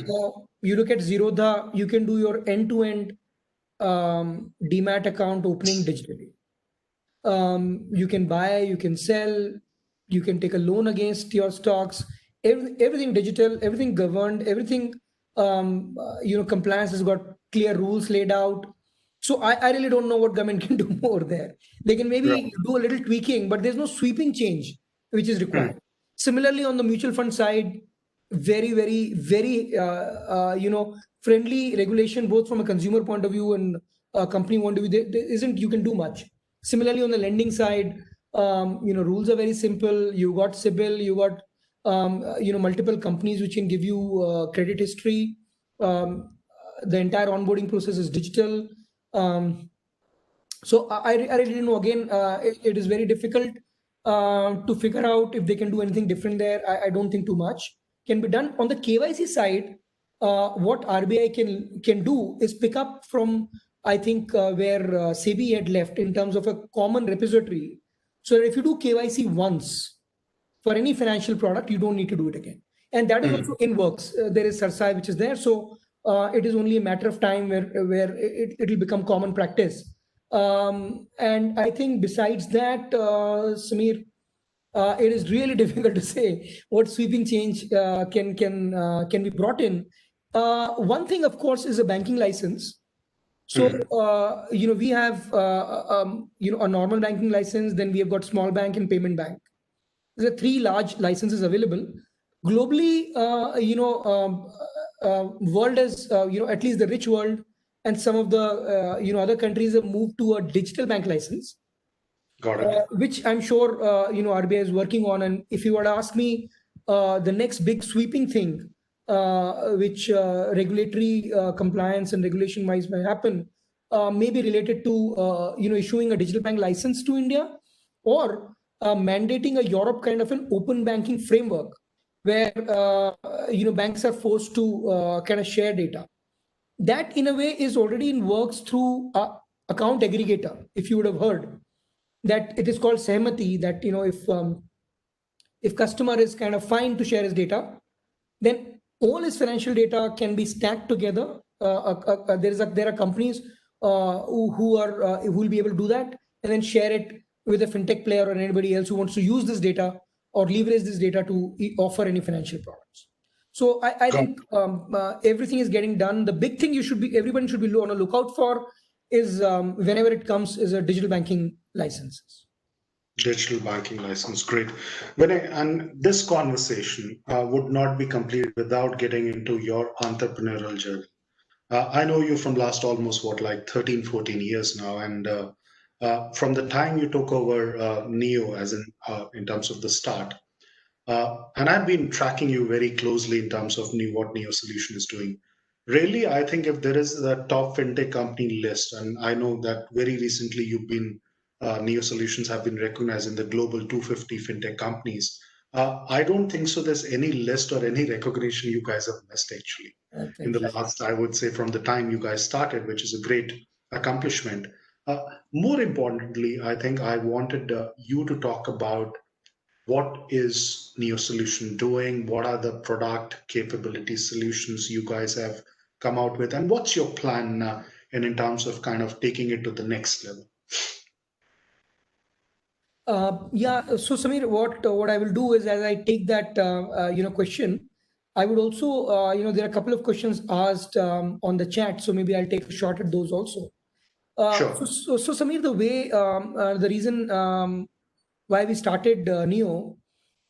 [SPEAKER 2] so you look at Zerodha, you can do your end-to-end Demat account opening digitally. You can buy, you can sell, you can take a loan against your stocks, everything digital, everything governed, everything, compliance has got clear rules laid out. So I really don't know what government can do more there. They can maybe do a little tweaking, but there's no sweeping change which is required. Similarly, on the mutual fund side, very, very, very, friendly regulation, both from a consumer point of view and a company point of view. There isn't, you can do much. Similarly, on the lending side, rules are very simple. You got CIBIL, you got, multiple companies which can give you credit history. The entire onboarding process is digital. So I really don't know. Again, it is very difficult to figure out if they can do anything different there. I don't think too much can be done. On the KYC side, what RBI can do is pick up from, I think, where SEBI had left in terms of a common repository. So that if you do KYC once for any financial product, you don't need to do it again. And that is also in works. There is Sarsai, which is there. So it is only a matter of time where it will become common practice. And I think besides that, Samir, it is really difficult to say what sweeping change can be brought in. One thing, of course, is a banking license. So we have a normal banking license. Then we have got small bank and payment bank. There are 3 large licenses available globally. World is at least the rich world and some of the other countries have moved to a digital bank license.
[SPEAKER 3] Got it.
[SPEAKER 2] Which I'm sure RBI is working on. And if you were to ask me, the next big sweeping thing, which regulatory compliance and regulation wise may happen, may be related to issuing a digital bank license to India, or mandating a Europe kind of an open banking framework where banks are forced to kind of share data. That in a way is already in works through account aggregator. If you would have heard that, it is called Sehmati, that if customer is kind of fine to share his data, then all his financial data can be stacked together. There are companies who will be able to do that and then share it with a fintech player or anybody else who wants to use this data or leverage this data to offer any financial products. So I think everything is getting done. The big thing everybody should be on a lookout for is whenever it comes is a digital banking licenses.
[SPEAKER 3] Digital banking license, great. And this conversation would not be complete without getting into your entrepreneurial journey. I know you from last almost 13, 14 years now, and from the time you took over Neo, as in terms of the start, and I've been tracking you very closely in terms of what Neo Solution is doing. Really, I think if there is a top fintech company list, and I know that very recently Neo Solutions have been recognized in the global 250 fintech companies. I don't think so there's any list or any recognition you guys have missed actually. In the last, I would say, from the time you guys started, which is a great accomplishment. More importantly, I think I wanted you to talk about what is Neo Solution doing? What are the product capability solutions you guys have come out with? And what's your plan in terms of kind of taking it to the next level?
[SPEAKER 2] So Samir, what I will do is, as I take that question, I would also, there are a couple of questions asked on the chat, so maybe I'll take a shot at those also.
[SPEAKER 3] Sure.
[SPEAKER 2] So Samir, the reason why we started Neo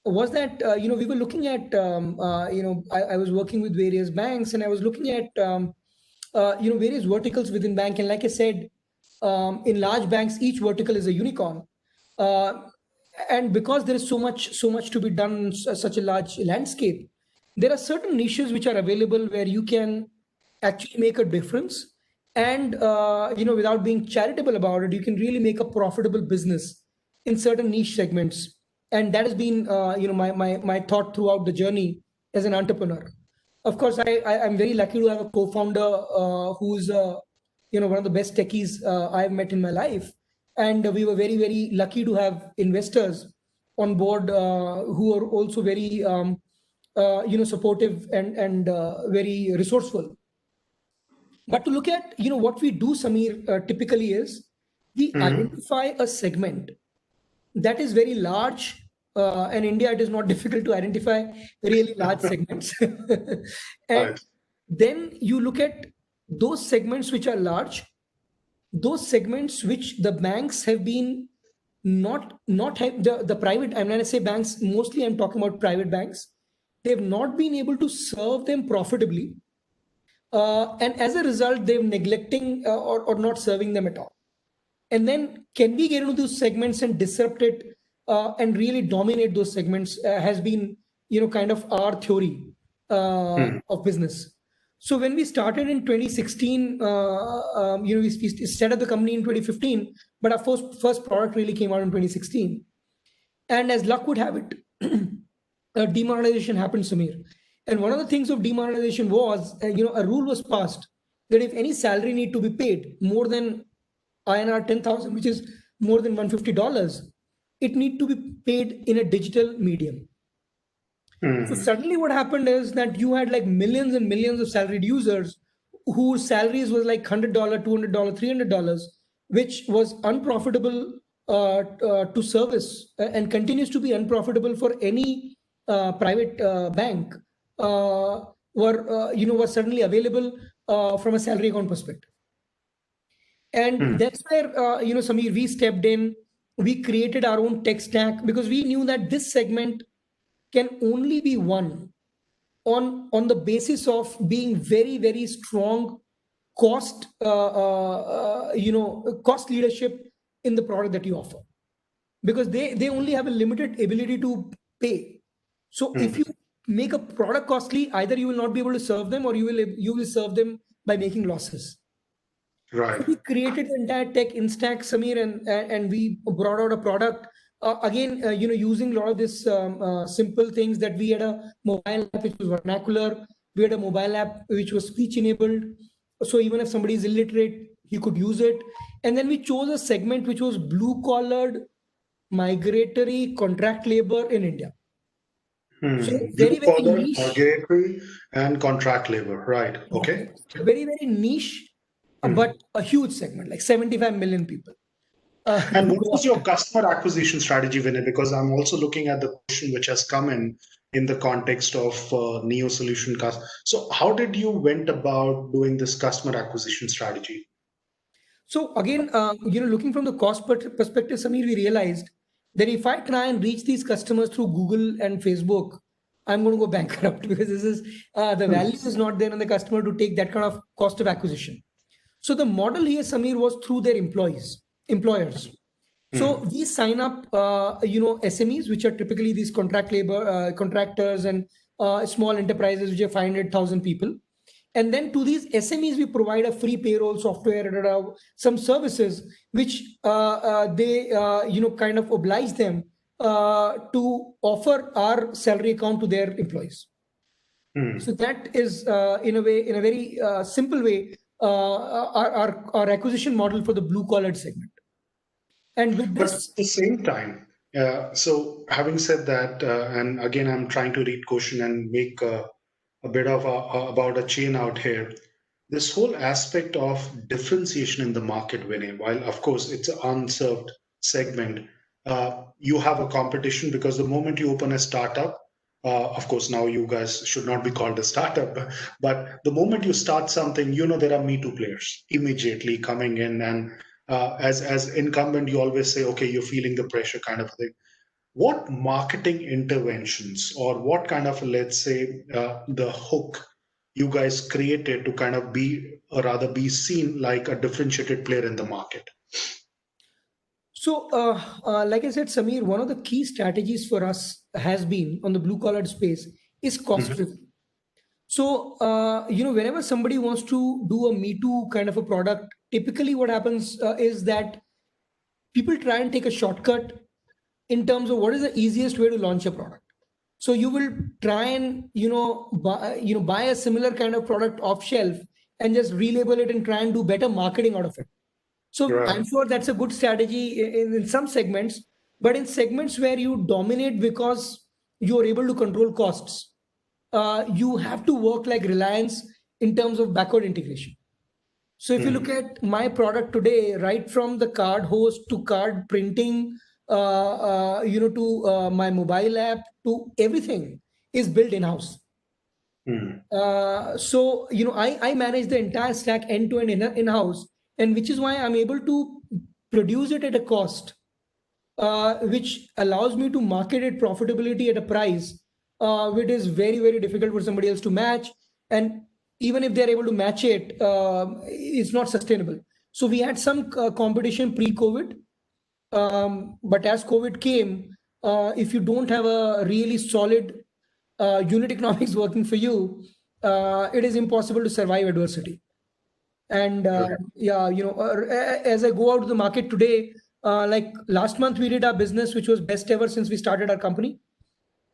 [SPEAKER 2] was that we were looking at I was working with various banks, and I was looking at various verticals within bank, and like I said, in large banks, each vertical is a unicorn, and because there is so much to be done in such a large landscape, there are certain niches which are available where you can actually make a difference, and without being charitable about it, you can really make a profitable business in certain niche segments. And that has been my thought throughout the journey as an entrepreneur. Of course, I'm very lucky to have a co-founder who's one of the best techies I've met in my life, and we were very, very lucky to have investors on board who are also very supportive and very resourceful. But to look at what we do, Samir, typically is we identify a segment that is very large. In India, it is not difficult to identify really large segments. And
[SPEAKER 3] Right.
[SPEAKER 2] then you look at those segments which are large, those segments which the banks have been not have the private, I'm going to say banks, mostly I'm talking about private banks, they've not been able to serve them profitably. And as a result, they're neglecting or not serving them at all. And then can we get into those segments and disrupt it and really dominate those segments has been kind of our theory of business. So when we started in 2016, we set up the company in 2015, but our first product really came out in 2016. And as luck would have it, demonetization happened, Samir. And one of the things of demonetization was, a rule was passed that if any salary need to be paid more than INR 10,000, which is more than $150, it need to be paid in a digital medium. So suddenly what happened is that you had like millions and millions of salaried users whose salaries was like $100, $200, $300, which was unprofitable to service and continues to be unprofitable for any private bank were suddenly available from a salary account perspective. And that's where, Samir, we stepped in, we created our own tech stack because we knew that this segment can only be won on the basis of being very, very strong cost leadership in the product that you offer, because they only have a limited ability to pay. So if you make a product costly, either you will not be able to serve them or you will serve them by making losses.
[SPEAKER 3] Right.
[SPEAKER 2] So we created the entire tech in stack, Samir, and we brought out a product using a lot of this simple things that we had a mobile app which was vernacular, we had a mobile app which was speech enabled, so even if somebody is illiterate, he could use it. And then we chose a segment which was blue collared, migratory, contract labor in India. So very, very niche,
[SPEAKER 3] migratory and contract labor, right? Okay.
[SPEAKER 2] Very, very niche, but a huge segment, like 75 million people.
[SPEAKER 3] And what was your customer acquisition strategy, Vinay? Because I'm also looking at the question which has come in the context of Neo Solution Cast. So how did you went about doing this customer acquisition strategy?
[SPEAKER 2] So again, looking from the cost perspective, Samir, we realized that if I try and reach these customers through Google and Facebook, I'm going to go bankrupt because this is the value is not there in the customer to take that kind of cost of acquisition. So the model here, Samir, was through their employers. So we sign up, SMEs, which are typically these contract labor contractors and small enterprises, which are 500,000 people. And then to these SMEs, we provide a free payroll software, some services, which they kind of oblige them to offer our salary account to their employees. So that is, in a very simple way, our acquisition model for the blue collared segment. And with this,
[SPEAKER 3] but at the same time, so having said that, and again, I'm trying to read question and make a bit of about a chain out here. This whole aspect of differentiation in the market, Vinay, while of course it's an unserved segment, you have a competition because the moment you open a startup, Of course, now you guys should not be called a startup, but the moment you start something, there are Me Too players immediately coming in, and as incumbent, you always say, okay, you're feeling the pressure, kind of thing. What marketing interventions or what kind of, let's say, the hook you guys created to kind of be, or rather be seen like a differentiated player in the market?
[SPEAKER 2] So, like I said, Samir, one of the key strategies for us has been on the blue collar space is cost driven. So, whenever somebody wants to do a Me Too kind of a product, typically what happens is that people try and take a shortcut in terms of what is the easiest way to launch a product. So you will try and buy a similar kind of product off shelf and just relabel it and try and do better marketing out of it. So
[SPEAKER 3] Right.
[SPEAKER 2] I'm sure that's a good strategy in some segments, but in segments where you dominate because you're able to control costs, you have to work like Reliance in terms of backward integration. So if you look at my product today, right from the card host to card printing, to my mobile app, to everything is built in-house. So I manage the entire stack end to end in-house, and which is why I'm able to produce it at a cost which allows me to market it profitability at a price which is very, very difficult for somebody else to match. And even if they're able to match it, it's not sustainable. So we had some competition pre-COVID, but as COVID came, if you don't have a really solid unit economics working for you, it is impossible to survive adversity. And as I go out to the market today, like last month we did our business, which was best ever since we started our company.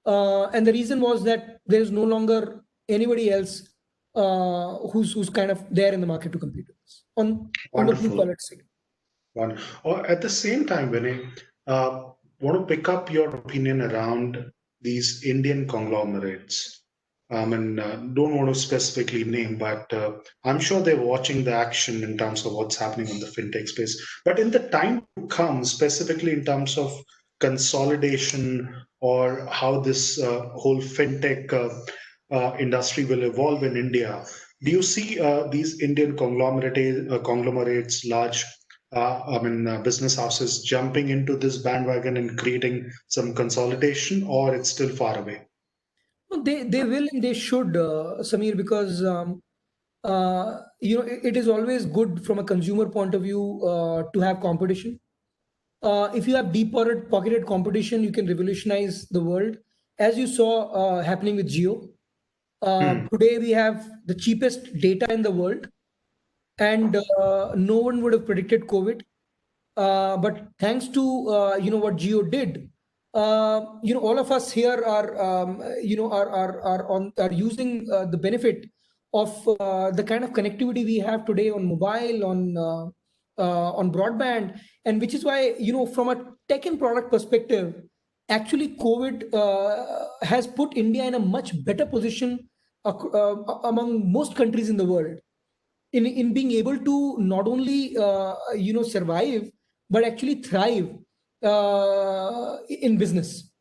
[SPEAKER 2] And the reason was that there is no longer anybody else who's kind of there in the market to compete with us on the blue collar side.
[SPEAKER 3] Or at the same time, Vinay, want to pick up your opinion around these Indian conglomerates. And don't want to specifically name, but I'm sure they're watching the action in terms of what's happening on the fintech space. But in the time to come, specifically in terms of consolidation or how this whole fintech industry will evolve in India, do you see these Indian conglomerates, large business houses jumping into this bandwagon and creating some consolidation, or it's still far away?
[SPEAKER 2] No, they will and they should, Samir, because it is always good from a consumer point of view to have competition. If you have deep-pocketed competition, you can revolutionize the world, as you saw happening with Jio. Today we have the cheapest data in the world, and no one would have predicted COVID. But thanks to what Jio did, all of us here are using the benefit of the kind of connectivity we have today on mobile, on broadband, and which is why from a tech and product perspective, actually COVID has put India in a much better position among most countries in the world in being able to not only survive but actually thrive in business.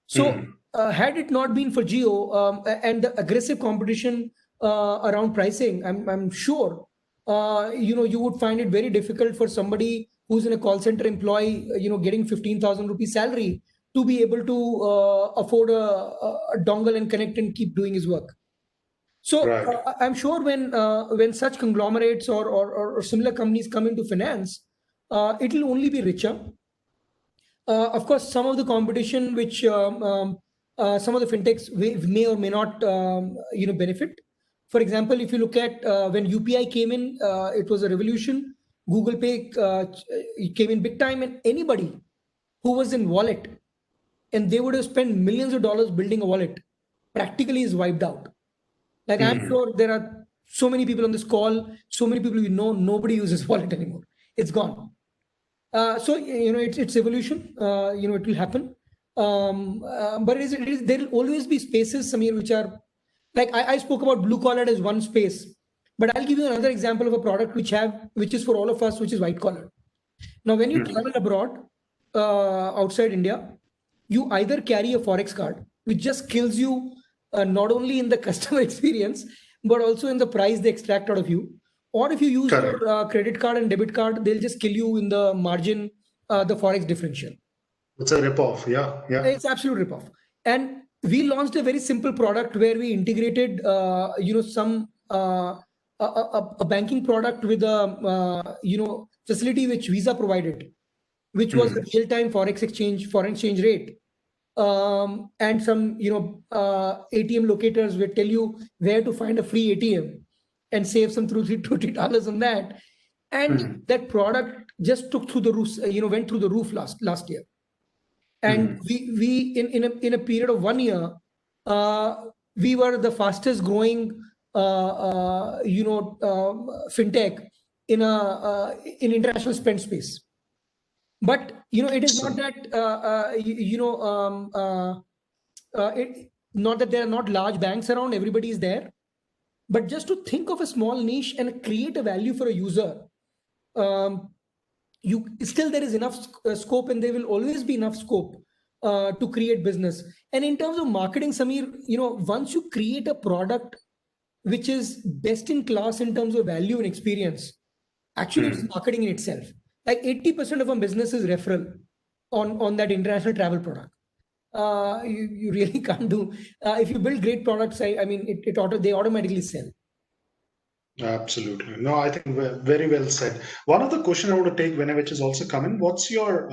[SPEAKER 2] So had it not been for Jio and the aggressive competition around pricing, I'm sure you would find it very difficult for somebody who's in a call center employee, getting 15,000 rupees salary, to be able to afford a dongle and connect and keep doing his work. So
[SPEAKER 3] Right.
[SPEAKER 2] I'm sure when such conglomerates or similar companies come into finance, it will only be richer. Of course, some of the competition which some of the fintechs may or may not benefit. For example, if you look at when UPI came in, it was a revolution. Google Pay came in big time, and anybody who was in wallet and they would have spent millions of dollars building a wallet practically is wiped out. Like I'm sure there are so many people on this call, so many people nobody uses wallet anymore. It's gone. So it's evolution. It will happen. But there will always be spaces, Samir, which are like I spoke about blue collar as one space, but I'll give you another example of a product which is for all of us, which is white collar. Now, when you travel abroad outside India, you either carry a forex card which just kills you not only in the customer experience, but also in the price they extract out of you. Or if you use
[SPEAKER 3] Correct.
[SPEAKER 2] your credit card and debit card, they'll just kill you in the margin, the forex differential.
[SPEAKER 3] It's a rip-off. Yeah.
[SPEAKER 2] It's absolute ripoff. And we launched a very simple product where we integrated, some a banking product with a facility which Visa provided, which was a real-time foreign exchange rate, and some ATM locators will tell you where to find a free ATM and save some $2-3 on that. And that product just took through the roof, went through the roof last year. And we in a period of 1 year, we were the fastest growing fintech in international spend space. But it is not that not that there are not large banks around. Everybody is there, but just to think of a small niche and create a value for a user, there is enough scope, and there will always be enough scope to create business. And in terms of marketing, Samir, once you create a product which is best in class in terms of value and experience, actually it's marketing in itself. Like 80% of our business is referral on that international travel product. You really can't do if you build great products. They automatically sell.
[SPEAKER 3] Absolutely. No, I think very well said. One of the question I want to take, which is also coming, what's your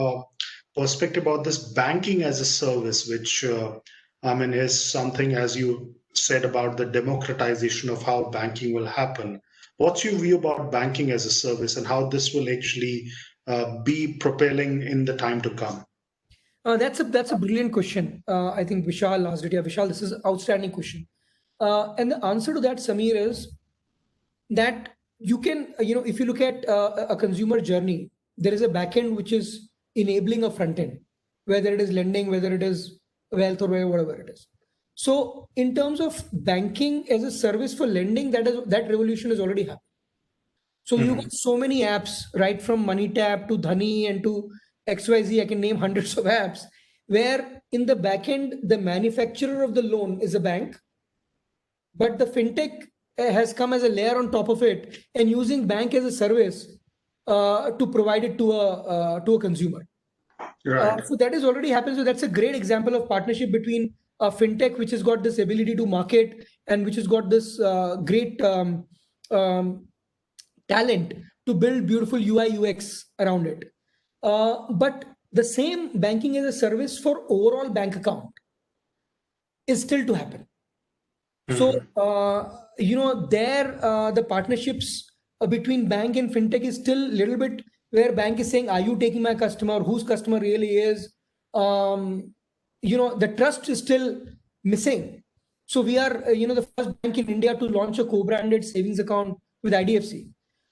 [SPEAKER 3] perspective about this banking as a service, which is something, as you said, about the democratization of how banking will happen. What's your view about banking as a service and how this will actually be propelling in the time to come?
[SPEAKER 2] That's a brilliant question. I think Vishal asked it. Yeah, Vishal, this is an outstanding question. And the answer to that, Samir, is that you can, if you look at a consumer journey, there is a backend which is enabling a front end, whether it is lending, whether it is wealth, or whatever it is. So in terms of banking as a service for lending, that revolution has already happened. So you've got so many apps, right from MoneyTap to Dhani and to XYZ, I can name hundreds of apps, where in the backend, the manufacturer of the loan is a bank, but the fintech has come as a layer on top of it and using bank as a service to provide it to a consumer.
[SPEAKER 3] Right.
[SPEAKER 2] So that is already happened. So that's a great example of partnership between a fintech, which has got this ability to market and which has got this great talent to build beautiful UI UX around it. But the same banking as a service for overall bank account is still to happen. So, the partnerships between bank and fintech is still a little bit where bank is saying, are you taking my customer? Whose customer really is? The trust is still missing. So we are, the first bank in India to launch a co-branded savings account with IDFC.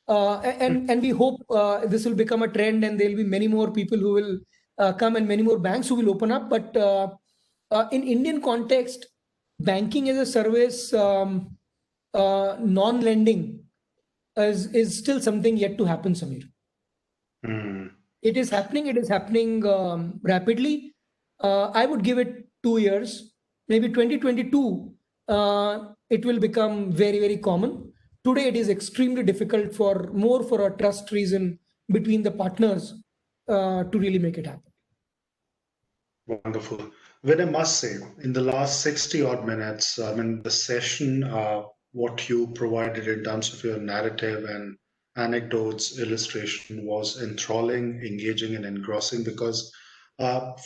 [SPEAKER 2] And we hope this will become a trend and there'll be many more people who will come and many more banks who will open up. But in Indian context, banking as a service, non-lending is still something yet to happen, Samir. It is happening. It is happening rapidly. I would give it 2 years, maybe 2022. It will become very, very common. Today, it is extremely difficult for a trust reason between the partners to really make it happen.
[SPEAKER 3] Wonderful. When I must say, in the last 60 odd minutes, the session, what you provided in terms of your narrative and anecdotes, illustration was enthralling, engaging, and engrossing because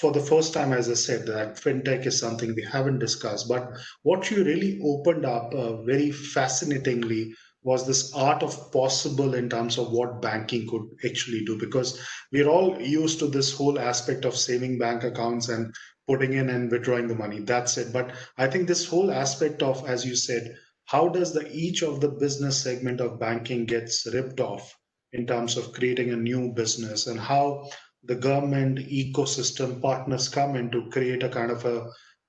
[SPEAKER 3] for the first time, as I said, that fintech is something we haven't discussed. But what you really opened up very fascinatingly was this art of possible in terms of what banking could actually do, because we're all used to this whole aspect of saving bank accounts and putting in and withdrawing the money. That's it. But I think this whole aspect of, as you said, how does each of the business segment of banking gets ripped off in terms of creating a new business, and how the government ecosystem partners come in to create a kind of a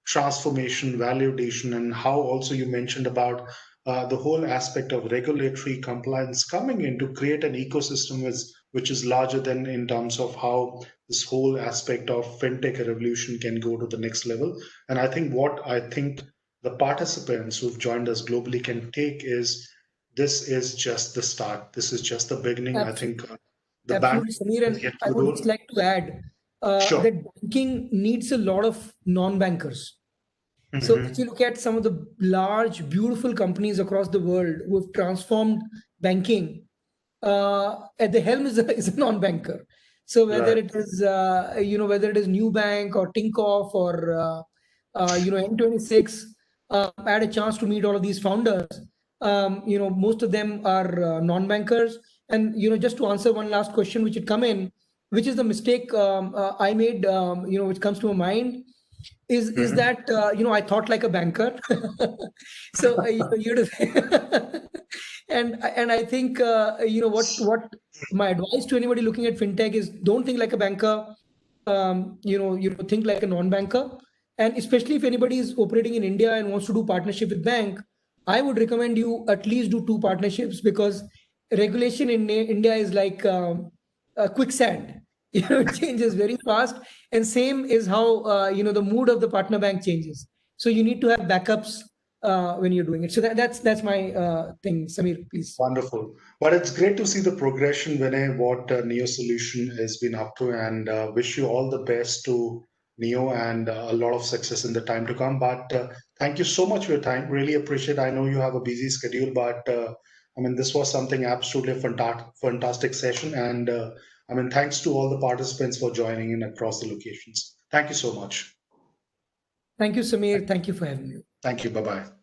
[SPEAKER 3] transformation, validation, and how also you mentioned about the whole aspect of regulatory compliance coming in to create an ecosystem which is larger than in terms of how this whole aspect of fintech revolution can go to the next level. And I think the participants who've joined us globally can take is this is just the start. This is just the beginning.
[SPEAKER 2] Absolutely.
[SPEAKER 3] I think the
[SPEAKER 2] Absolutely,
[SPEAKER 3] bank
[SPEAKER 2] Samir.
[SPEAKER 3] is
[SPEAKER 2] And
[SPEAKER 3] yet
[SPEAKER 2] I
[SPEAKER 3] to
[SPEAKER 2] would
[SPEAKER 3] roll.
[SPEAKER 2] just like to add
[SPEAKER 3] Sure.
[SPEAKER 2] that banking needs a lot of non-bankers. So if you look at some of the large, beautiful companies across the world who have transformed banking, at the helm is is a non-banker. So whether
[SPEAKER 3] Right.
[SPEAKER 2] it is whether it is Nubank or Tinkoff or N26, I had a chance to meet all of these founders. Most of them are non-bankers. And just to answer one last question which had come in, which is the mistake I made, which comes to my mind, is that I thought like a banker. So and I think what my advice to anybody looking at fintech is, don't think like a banker. Think like a non-banker. And especially if anybody is operating in India and wants to do partnership with bank, I would recommend you at least do 2 partnerships, because regulation in India is like a quicksand. It changes very fast, and same is how the mood of the partner bank changes. So you need to have backups when you're doing it. So that's my thing. Samir, please.
[SPEAKER 3] Wonderful. But it's great to see the progression, Vinay, what Neo Solution has been up to, and wish you all the best to Neo and a lot of success in the time to come. But thank you so much for your time. Really appreciate. I know you have a busy schedule, but I mean, this was something absolutely fantastic session. And I mean, thanks to all the participants for joining in across the locations. Thank you so much.
[SPEAKER 2] Thank you, Samir. Thank you for having me.
[SPEAKER 3] Thank you. Bye-bye.